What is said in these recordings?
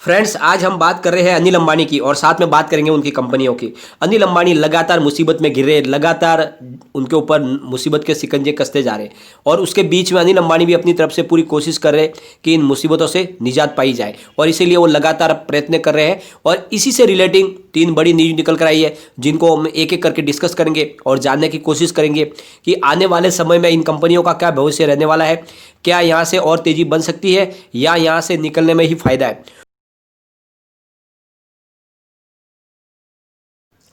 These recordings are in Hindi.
फ्रेंड्स, आज हम बात कर रहे हैं अनिल अंबानी की और साथ में बात करेंगे उनकी कंपनियों की। अनिल अंबानी लगातार मुसीबत में घिर रहे, लगातार उनके ऊपर मुसीबत के शिकंजे कसते जा रहे और उसके बीच में अनिल अंबानी भी अपनी तरफ से पूरी कोशिश कर रहे कि इन मुसीबतों से निजात पाई जाए और इसीलिए वो लगातार प्रयत्न कर रहे हैं। और इसी से रिलेटिंग तीन बड़ी न्यूज निकल कर आई है जिनको हम एक एक करके डिस्कस करेंगे और जानने की कोशिश करेंगे कि आने वाले समय में इन कंपनियों का क्या भविष्य रहने वाला है, क्या यहाँ से और तेजी बन सकती है या यहाँ से निकलने में ही फायदा है।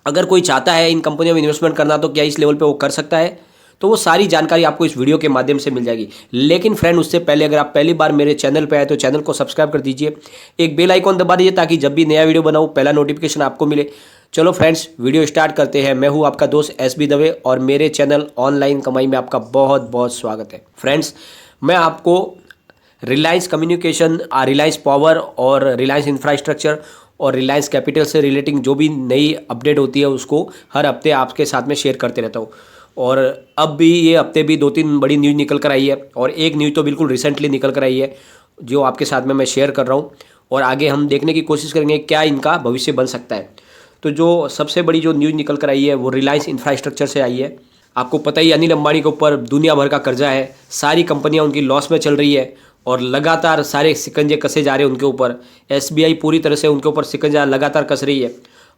अगर कोई चाहता है इन कंपनियों में इन्वेस्टमेंट करना तो क्या इस लेवल पे वो कर सकता है, तो वो सारी जानकारी आपको इस वीडियो के माध्यम से मिल जाएगी। लेकिन फ्रेंड, उससे पहले अगर आप पहली बार मेरे चैनल पे आए तो चैनल को सब्सक्राइब कर दीजिए, एक बेल आइकॉन दबा दीजिए ताकि जब भी नया वीडियो बनाऊँ पहला नोटिफिकेशन आपको मिले। चलो फ्रेंड्स, वीडियो स्टार्ट करते हैं। मैं हूँ आपका दोस्त SB दवे और मेरे चैनल ऑनलाइन कमाई में आपका बहुत बहुत स्वागत है। फ्रेंड्स, मैं आपको रिलायंस कम्युनिकेशन, रिलायंस पावर और रिलायंस इंफ्रास्ट्रक्चर और रिलायंस कैपिटल से रिलेटिंग जो भी नई अपडेट होती है उसको हर हफ्ते आपके साथ में शेयर करते रहता हूँ। और अब भी ये हफ्ते भी दो तीन बड़ी न्यूज़ निकल कर आई है और एक न्यूज़ तो बिल्कुल रिसेंटली निकल कर आई है जो आपके साथ में मैं शेयर कर रहा हूँ। और आगे हम देखने की कोशिश करेंगे क्या इनका भविष्य बन सकता है। तो जो सबसे बड़ी जो न्यूज़ निकल कर आई है वो रिलायंस इंफ्रास्ट्रक्चर से आई है। आपको पता ही अनिल अंबानी के ऊपर दुनिया भर का कर्जा है, सारी कंपनियां उनकी लॉस में चल रही है और लगातार सारे शिकंजे कसे जा रहे हैं उनके ऊपर। SBI पूरी तरह से उनके ऊपर शिकंजा लगातार कस रही है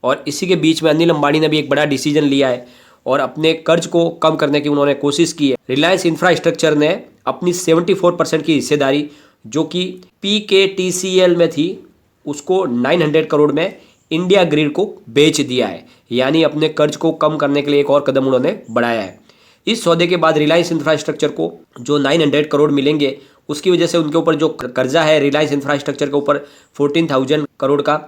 और इसी के बीच में अनिल अंबानी ने भी एक बड़ा डिसीजन लिया है और अपने कर्ज को कम करने की उन्होंने कोशिश की है। रिलायंस इंफ्रास्ट्रक्चर ने अपनी 74% की हिस्सेदारी जो कि PKTCL में थी उसको 900 करोड़ में इंडिया ग्रिड को बेच दिया है, यानी अपने कर्ज को कम करने के लिए एक और कदम उन्होंने बढ़ाया है। इस सौदे के बाद रिलायंस इंफ्रास्ट्रक्चर को जो 900 करोड़ मिलेंगे उसकी वजह से उनके ऊपर जो कर्जा है रिलायंस इंफ्रास्ट्रक्चर के ऊपर 14,000 करोड़ का,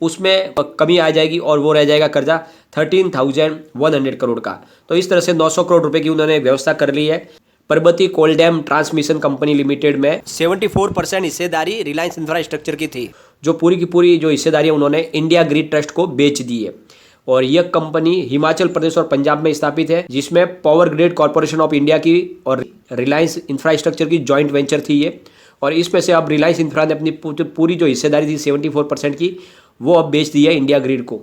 उसमें कमी आ जाएगी और वो रह जाएगा कर्जा 13,100 करोड़ का। तो इस तरह से 900 करोड़ रुपए की उन्होंने व्यवस्था कर ली है। परबती कोल डैम ट्रांसमिशन कंपनी लिमिटेड में 74% हिस्सेदारी रिलायंस इंफ्रास्ट्रक्चर की थी, जो पूरी की पूरी जो हिस्सेदारी उन्होंने इंडिया ग्रिड ट्रस्ट को बेच दी है। और यह कंपनी हिमाचल प्रदेश और पंजाब में स्थापित है, जिसमें power grid corporation of India की और रिलायंस इंफ्रास्ट्रक्चर की जॉइंट वेंचर थी ये। और इसमें से अब रिलायंस इंफ्रा ने अपनी पूरी जो हिस्सेदारी थी 74% की वो अब बेच दी है इंडिया ग्रिड को।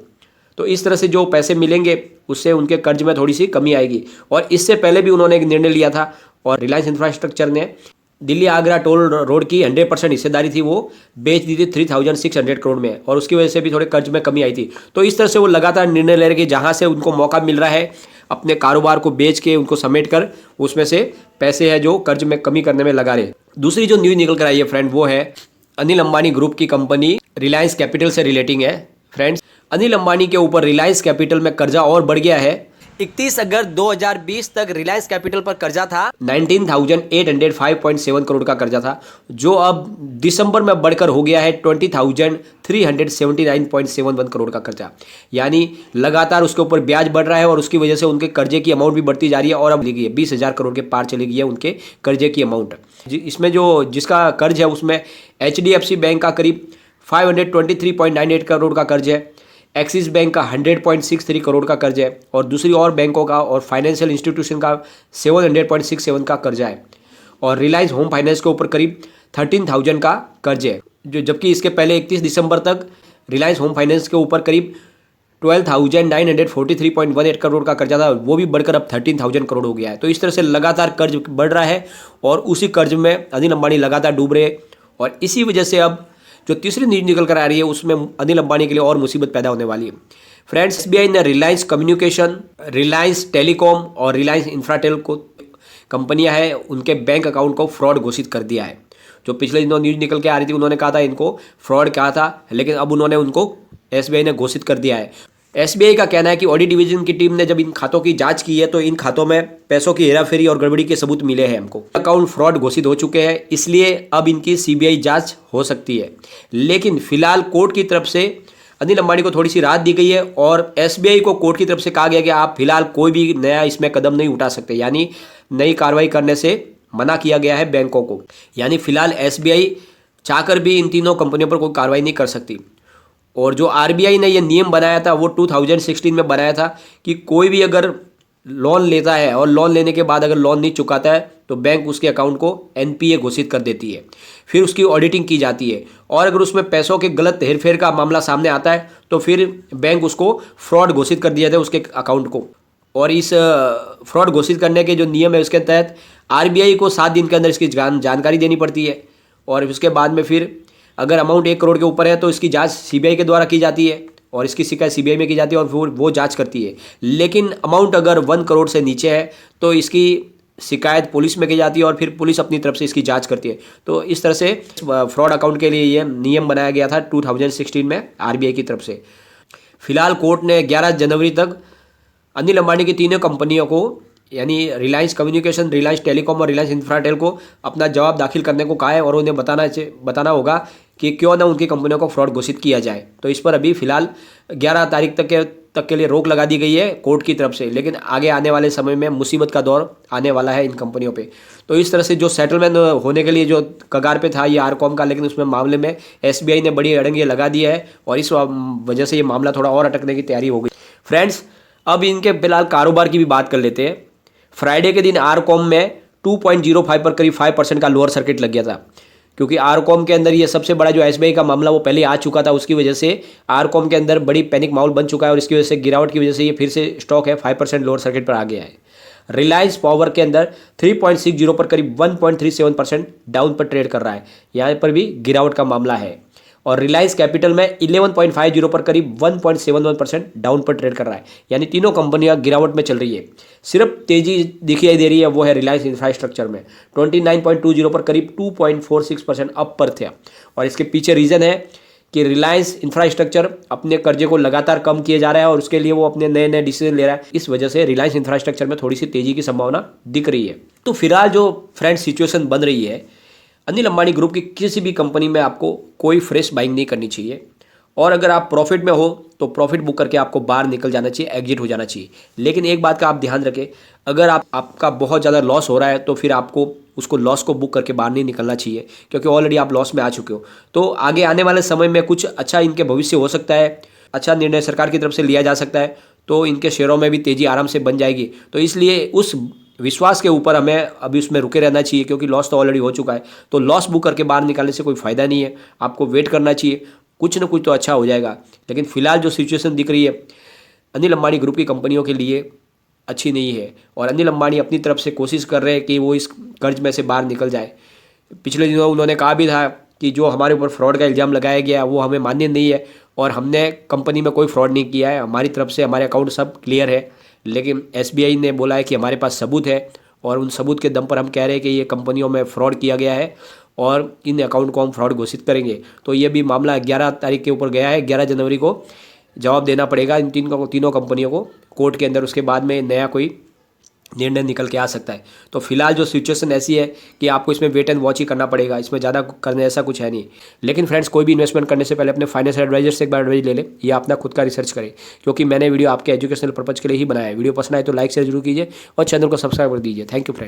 तो इस तरह से जो पैसे मिलेंगे उससे उनके कर्ज में थोड़ी सी कमी आएगी। और इससे पहले भी उन्होंने एक निर्णय लिया था और रिलायंस इंफ्रास्ट्रक्चर ने दिल्ली आगरा टोल रोड की 100% हिस्सेदारी थी वो बेच दी थी 3,600 करोड़ में और उसकी वजह से भी थोड़े कर्ज में कमी आई थी। तो इस तरह से वो लगातार निर्णय ले रहे कि जहाँ से उनको मौका मिल रहा है अपने कारोबार को बेच के उनको समेट कर उसमें से पैसे है जो कर्ज में कमी करने में लगा रहे। दूसरी जो न्यूज़ निकल कर आई है फ्रेंड वो है अनिल अंबानी ग्रुप की कंपनी रिलायंस कैपिटल से रिलेटिंग है। फ्रेंड्स, अनिल अंबानी के ऊपर रिलायंस कैपिटल में कर्जा और बढ़ गया है। 31 अगस्त 2020 तक रिलायंस कैपिटल पर कर्जा था 19,805.7 करोड़ का कर्जा था, जो अब दिसंबर में बढ़कर हो गया है 20,379.71 करोड़ का कर्जा। यानी लगातार उसके ऊपर ब्याज बढ़ रहा है और उसकी वजह से उनके कर्जे की अमाउंट भी बढ़ती जा रही है और अब चली गई है 20,000 करोड़ के पार चली गई है उनके कर्जे की अमाउंट। इसमें जो जिसका कर्ज है उसमें HDFC बैंक का करीब 523.98 करोड़ का कर्ज है, एक्सिस बैंक का 100.63 करोड़ का कर्ज है और दूसरी और बैंकों का और फाइनेंशियल इंस्टीट्यूशन का 700.67 का कर्जा है। और रिलायंस होम फाइनेंस के ऊपर करीब 13,000 का कर्ज है, जो जबकि इसके पहले 31 दिसंबर तक रिलायंस होम फाइनेंस के ऊपर करीब 12,943.18 करोड़ का कर्जा था, वो भी बढ़कर अब 13,000 करोड़ हो गया है। तो इस तरह से लगातार कर्ज बढ़ रहा है और उसी कर्ज में अनिल अंबानी लगातार डूब रहे हैं और इसी वजह से अब जो तीसरी न्यूज निकल कर आ रही है उसमें अनिल अंबानी के लिए और मुसीबत पैदा होने वाली है। फ्रेंड्स, SBI ने रिलायंस कम्युनिकेशन, रिलायंस टेलीकॉम और रिलायंस इंफ्राटेल को कंपनियां हैं उनके बैंक अकाउंट को फ्रॉड घोषित कर दिया है। जो पिछले दिनों न्यूज निकल के आ रही थी उन्होंने कहा था इनको फ्रॉड कहा था, लेकिन अब उन्होंने उनको SBI ने घोषित कर दिया है। SBI का कहना है कि ऑडिट डिवीजन की टीम ने जब इन खातों की जांच की है तो इन खातों में पैसों की हेराफेरी और गड़बड़ी के सबूत मिले हैं। हमको अकाउंट फ्रॉड घोषित हो चुके हैं, इसलिए अब इनकी CBI जांच हो सकती है। लेकिन फिलहाल कोर्ट की तरफ से अनिल अंबानी को थोड़ी सी राहत दी गई है और SBI को कोर्ट की तरफ से कहा गया कि आप फिलहाल कोई भी नया इसमें कदम नहीं उठा सकते, यानी नई कार्रवाई करने से मना किया गया है बैंकों को। यानी फिलहाल SBI चाहकर भी इन तीनों कंपनियों पर कोई कार्रवाई नहीं कर सकती। और जो RBI ने यह नियम बनाया था वो 2016 में बनाया था कि कोई भी अगर लोन लेता है और लोन लेने के बाद अगर लोन नहीं चुकाता है तो बैंक उसके अकाउंट को एनपीए घोषित कर देती है। फिर उसकी ऑडिटिंग की जाती है और अगर उसमें पैसों के गलत हेरफेर का मामला सामने आता है तो फिर बैंक उसको फ्रॉड घोषित कर दिया जाता है उसके अकाउंट को। और इस फ्रॉड घोषित करने के जो नियम है उसके तहत आरबीआई को 7 दिन के अंदर इसकी जानकारी देनी पड़ती है। और उसके बाद में फिर अगर अमाउंट 1 करोड़ के ऊपर है तो इसकी जांच सीबीआई के द्वारा की जाती है और इसकी शिकायत सीबीआई में की जाती है और फिर वो जांच करती है। लेकिन अमाउंट अगर 1 करोड़ से नीचे है तो इसकी शिकायत पुलिस में की जाती है और फिर पुलिस अपनी तरफ से इसकी जांच करती है। तो इस तरह से फ्रॉड अकाउंट के लिए ये नियम बनाया गया था 2016 में आरबीआई की तरफ से। फिलहाल कोर्ट ने 11 जनवरी तक अनिल अंबानी की तीनों कंपनियों को यानी रिलायंस कम्युनिकेशन, रिलायंस टेलीकॉम और रिलायंस इंफ्राटेल को अपना जवाब दाखिल करने को कहा है और उन्हें बताना होगा कि क्यों ना उनकी कंपनियों को फ्रॉड घोषित किया जाए। तो इस पर अभी फिलहाल 11 तारीख तक के लिए रोक लगा दी गई है कोर्ट की तरफ से, लेकिन आगे आने वाले समय में मुसीबत का दौर आने वाला है इन कंपनियों पे। तो इस तरह से जो सेटलमेंट होने के लिए जो कगार पे था ये आरकॉम का, लेकिन उसमें मामले में एसबीआई ने बड़ी अड़ंगे लगा दी है और इस वजह से ये मामला थोड़ा और अटकने की तैयारी हो गई। फ्रेंड्स, अब इनके फिलहाल कारोबार की भी बात कर लेते हैं। फ्राइडे के दिन आरकॉम में 2.05 पर करीब 5% का लोअर सर्किट लग गया था, क्योंकि आरकॉम के अंदर ये सबसे बड़ा जो एसबीआई का मामला वो पहले आ चुका था। उसकी वजह से आरकॉम के अंदर बड़ी पैनिक माहौल बन चुका है और इसकी वजह से गिरावट की वजह से ये फिर से स्टॉक है 5% लोअर सर्किट पर आ गया है। रिलायंस पावर के अंदर 3.60 पर करीब 1.37% डाउन पर ट्रेड कर रहा है, यहाँ पर भी गिरावट का मामला है। और रिलायंस कैपिटल में 11.50 पर करीब 1.71% डाउन पर ट्रेड कर रहा है, यानी तीनों कंपनियां गिरावट में चल रही है। सिर्फ तेजी दिखाई दे रही है वो है रिलायंस इंफ्रास्ट्रक्चर में 29.20 पर करीब 2.46% अप पर थे। और इसके पीछे रीज़न है कि रिलायंस इंफ्रास्ट्रक्चर अपने कर्जे को लगातार कम किए जा रहा है और उसके लिए वो अपने नए नए डिसीजन ले रहा है। इस वजह से रिलायंस इंफ्रास्ट्रक्चर में थोड़ी सी तेजी की संभावना दिख रही है। तो फिलहाल जो फ्रेंड सिचुएशन बन रही है, अनिल अंबानी ग्रुप की किसी भी कंपनी में आपको कोई फ्रेश बाइंग नहीं करनी चाहिए और अगर आप प्रॉफिट में हो तो प्रॉफिट बुक करके आपको बाहर निकल जाना चाहिए, एग्जिट हो जाना चाहिए। लेकिन एक बात का आप ध्यान रखें, अगर आपका बहुत ज़्यादा लॉस हो रहा है तो फिर आपको उसको लॉस को बुक करके बाहर नहीं निकलना चाहिए, क्योंकि ऑलरेडी आप लॉस में आ चुके हो। तो आगे आने वाले समय में कुछ अच्छा इनके भविष्य हो सकता है, अच्छा निर्णय सरकार की तरफ से लिया जा सकता है, तो इनके शेयरों में भी तेज़ी आराम से बन जाएगी। तो इसलिए उस विश्वास के ऊपर हमें अभी उसमें रुके रहना चाहिए, क्योंकि लॉस तो ऑलरेडी हो चुका है। तो लॉस बुक करके बाहर निकालने से कोई फ़ायदा नहीं है, आपको वेट करना चाहिए, कुछ ना कुछ तो अच्छा हो जाएगा। लेकिन फिलहाल जो सिचुएशन दिख रही है अनिल अंबानी ग्रुप की कंपनियों के लिए अच्छी नहीं है और अनिल अंबानी अपनी तरफ से कोशिश कर रहे हैं कि वो इस कर्ज में से बाहर निकल जाए। पिछले दिनों उन्होंने कहा भी था कि जो हमारे ऊपर फ्रॉड का इल्ज़ाम लगाया गया वो हमें मान्य नहीं है और हमने कंपनी में कोई फ्रॉड नहीं किया है, हमारी तरफ से हमारे अकाउंट सब क्लियर है। लेकिन एसबीआई ने बोला है कि हमारे पास सबूत है और उन सबूत के दम पर हम कह रहे हैं कि ये कंपनियों में फ्रॉड किया गया है और इन अकाउंट को हम फ्रॉड घोषित करेंगे। तो ये भी मामला 11 तारीख के ऊपर गया है, 11 जनवरी को जवाब देना पड़ेगा इन तीनों कंपनियों को कोर्ट के अंदर। उसके बाद में नया कोई निर्णय निकल के आ सकता है। तो फिलहाल जो सिचुएशन ऐसी है कि आपको इसमें वेट एंड वॉच ही करना पड़ेगा, इसमें ज़्यादा करने ऐसा कुछ है नहीं। लेकिन फ्रेंड्स, कोई भी इन्वेस्टमेंट करने से पहले अपने फाइनेंशियल एडवाइजर से एक बार एडवाइस ले लें या अपना खुद का रिसर्च करें, क्योंकि मैंने वीडियो आपके एजुकेशनल पर्पज़ के लिए ही बनाया है। वीडियो पसंद आए तो लाइक शेयर जरूर कीजिए और चैनल को सब्सक्राइब कर दीजिए। Thank you friend.